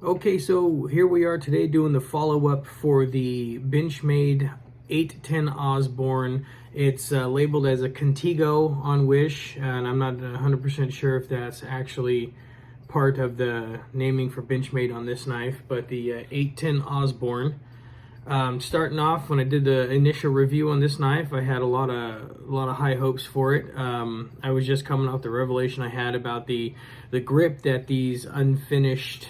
Okay, so here we are today doing the follow-up for the Benchmade 810 Osborne. It's labeled as a Contigo on Wish, and I'm not 100% sure if that's actually part of the naming for Benchmade on this knife, but the 810 Osborne. Starting off, when I did the initial review on this knife, I had a lot of high hopes for it. I was just coming off the revelation I had about the grip that these unfinished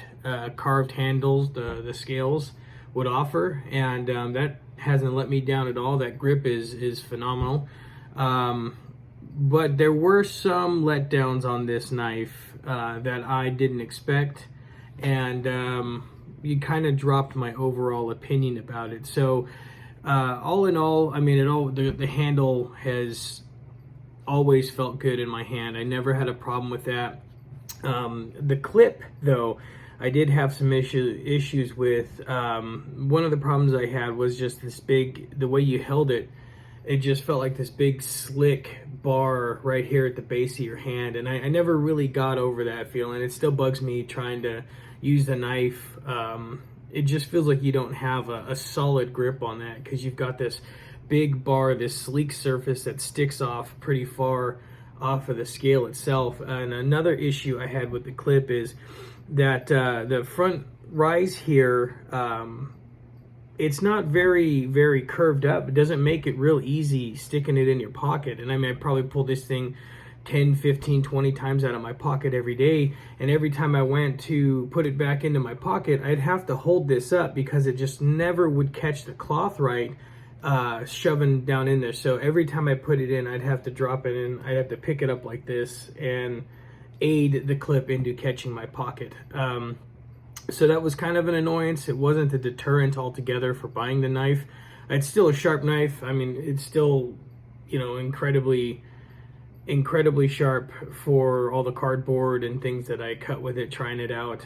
carved handles, the scales, would offer, and that hasn't let me down at all. That grip is phenomenal. But there were some letdowns on this knife that I didn't expect, and you kind of dropped my overall opinion about it. So all in all, I mean, the handle has always felt good in my hand. I never had a problem with that. The clip, though, I did have some issues with. One of the problems I had was just the way you held it. It just felt like this big slick bar right here at the base of your hand, and I never really got over that feeling. It still bugs me trying to use the knife. It just feels like you don't have a solid grip on that because you've got this big bar, this sleek surface that sticks off pretty far off of the scale itself. And another issue I had with the clip is that the front rise here, it's not very curved up. It doesn't make it real easy sticking it in your pocket. And I mean, I probably pull this thing 10, 15, 20 times out of my pocket every day, and every time I went to put it back into my pocket, I'd have to hold this up because it just never would catch the cloth right, shoving down in there. So every time I put it in, I'd have to drop it in. I'd have to pick it up like this and aid the clip into catching my pocket. So that was kind of an annoyance. It wasn't a deterrent altogether for buying the knife. It's still a sharp knife. I mean, it's still, incredibly sharp for all the cardboard and things that I cut with it, trying it out.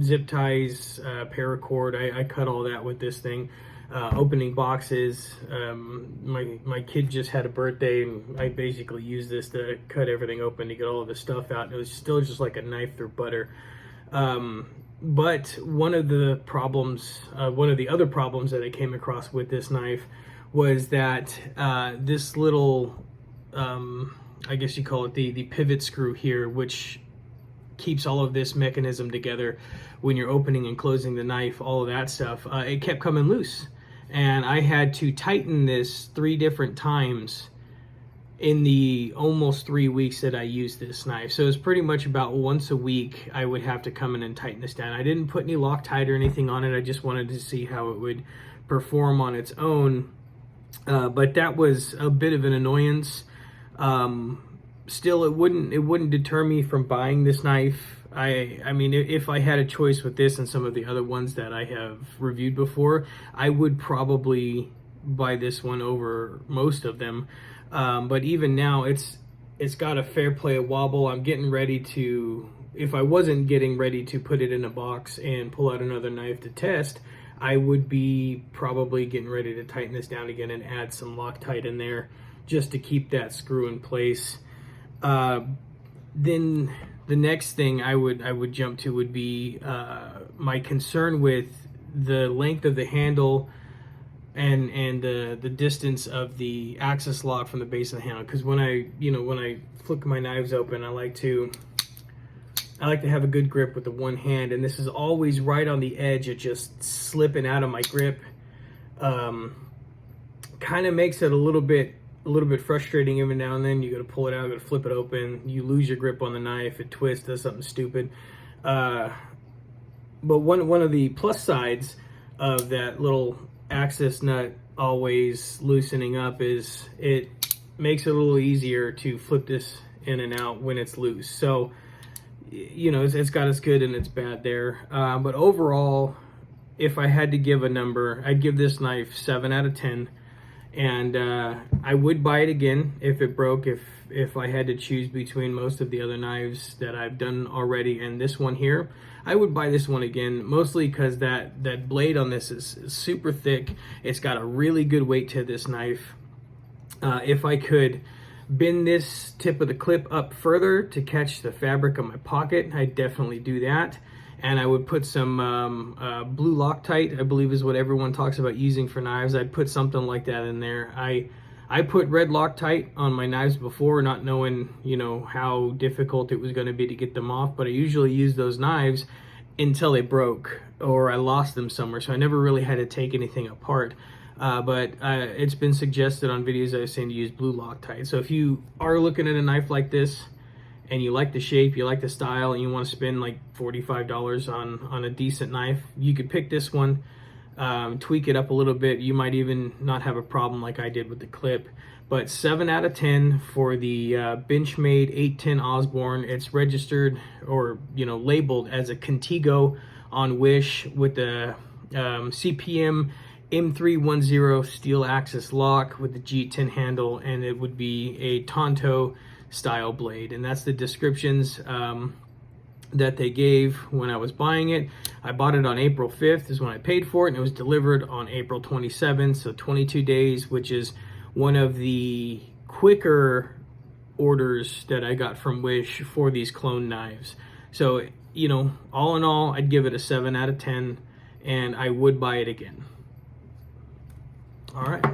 Zip ties, paracord, I cut all that with this thing. Opening boxes. My kid just had a birthday, and I basically used this to cut everything open to get all of the stuff out. It was still just like a knife through butter. But one of the other problems that I came across with this knife was that this little, I guess you call it the pivot screw here, which keeps all of this mechanism together when you're opening and closing the knife, all of that stuff, it kept coming loose. And I had to tighten this 3 different times in the almost 3 weeks that I used this knife. So it's pretty much about once a week I would have to come in and tighten this down. I didn't put any Loctite or anything on it. I just wanted to see how it would perform on its own. But that was a bit of an annoyance. Still, it wouldn't deter me from buying this knife. I mean, if I had a choice with this and some of the other ones that I have reviewed before, I would probably buy this one over most of them. But even now, it's got a fair play of wobble. I'm getting ready to, if I wasn't getting ready to put it in a box and pull out another knife to test, I would be probably getting ready to tighten this down again and add some Loctite in there just to keep that screw in place. Then the next thing I would jump to would be my concern with the length of the handle and the distance of the axis lock from the base of the handle. Because when I flick my knives open, I like to have a good grip with the one hand, and this is always right on the edge of just slipping out of my grip. Kind of makes it a little bit frustrating every now and then. You got to pull it out, got to flip it open. You lose your grip on the knife. It twists, does something stupid. But one of the plus sides of that little axis nut always loosening up is it makes it a little easier to flip this in and out when it's loose. So, it's got its good and its bad there. But overall, if I had to give a number, I'd give this knife 7 out of 10. And I would buy it again if it broke, if I had to choose between most of the other knives that I've done already and this one here. I would buy this one again, mostly because that blade on this is super thick. It's got a really good weight to this knife. If I could bend this tip of the clip up further to catch the fabric of my pocket, I'd definitely do that. and I would put some blue Loctite, I believe is what everyone talks about using for knives. I'd put something like that in there. I put red Loctite on my knives before, not knowing, you know, how difficult it was going to be to get them off, but I usually use those knives until they broke or I lost them somewhere, so I never really had to take anything apart. But it's been suggested on videos I was saying to use blue Loctite. So if you are looking at a knife like this and you like the shape, you like the style, and you want to spend like $45 on a decent knife, you could pick this one, tweak it up a little bit. You might even not have a problem like I did with the clip. But 7 out of 10 for the Benchmade 810 Osborne. It's registered, or you know, labeled as a Contigo on Wish with the CPM M310 steel axis lock with the G10 handle, and it would be a Tonto style blade. And that's the descriptions that they gave when I was buying it. I bought it on April 5th is when I paid for it, and it was delivered on April 27th, so 22 days, which is one of the quicker orders that I got from Wish for these clone knives. So, you know, all in all, I'd give it a 7 out of 10, and I would buy it again. All right.